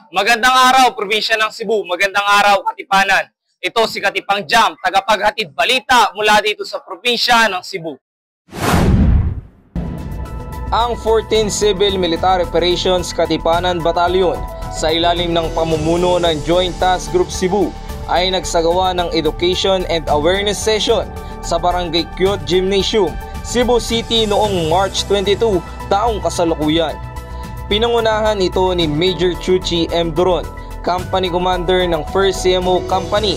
Magandang araw, probinsya ng Cebu. Magandang araw, Katipanan. Ito si Katipang Jam, tagapaghatid balita mula dito sa probinsya ng Cebu. Ang 14th Civil Military Operations Katipanan Battalion sa ilalim ng pamumuno ng Joint Task Group Cebu ay nagsagawa ng Education and Awareness Session sa Barangay Kyot Gymnasium, Cebu City noong March 22 taong kasalukuyan. Pinangunahan ito ni Major Chuchi M. Duron, Company Commander ng 1st CMO Company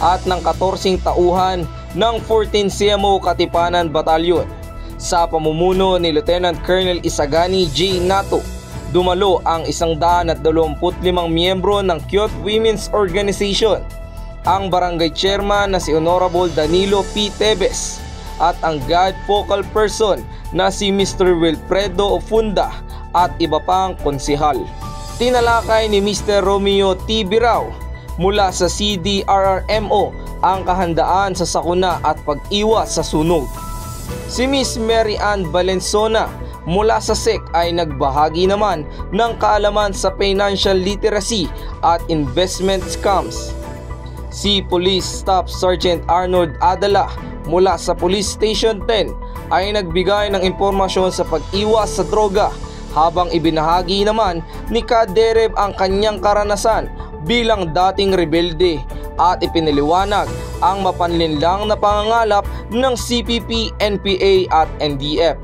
at ng 14 tauhan ng 14th CMO Katipanan Battalion. Sa pamumuno ni Lieutenant Colonel Isagani J. Nato, dumalo ang 125 miyembro ng Kyot Women's Organization, ang Barangay Chairman na si Honorable Danilo P. Tebes at ang God Focal Person na si Mr. Wilfredo Ofunda at iba pang konsehal. Tinalakay ni Mr. Romeo T. Birao mula sa CDRRMO ang kahandaan sa sakuna at pag-iwas sa sunog. Si Miss Mary Ann Valensona mula sa SEC ay nagbahagi naman ng kaalaman sa financial literacy at investment scams. Si Police Staff Sergeant Arnold Adala mula sa Police Station 10 ay nagbigay ng impormasyon sa pag-iwas sa droga, habang ibinahagi naman ni Kadereb ang kanyang karanasan bilang dating rebelde at ipiniliwanag ang mapanlinlang na pangangalap ng CPP, NPA at NDF.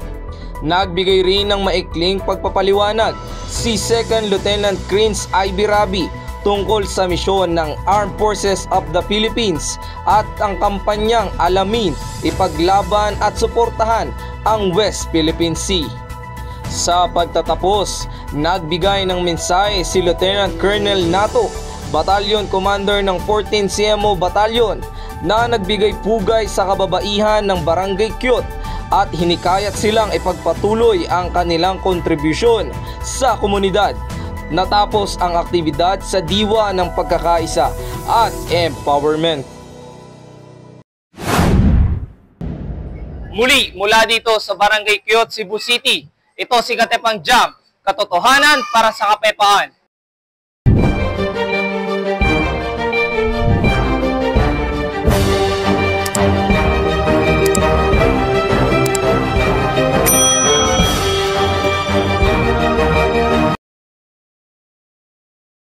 Nagbigay rin ng maikling pagpapaliwanag si 2nd Lieutenant Crins Ivy Rabi tungkol sa misyon ng Armed Forces of the Philippines at ang kampanyang Alamin, Ipaglaban at Suportahan ang West Philippine Sea. Sa pagtatapos, nagbigay ng mensahe si Lieutenant Colonel Nato, Battalion Commander ng 14th CMO Battalion, na nagbigay pugay sa kababaihan ng Barangay Kyot at hinikayat silang ipagpatuloy ang kanilang kontribusyon sa komunidad. Natapos ang aktibidad sa diwa ng pagkakaisa at empowerment. Muli, mula dito sa Barangay Kyot, Cebu City, ito si Katipang Jam, katotohanan para sa kapayapaan.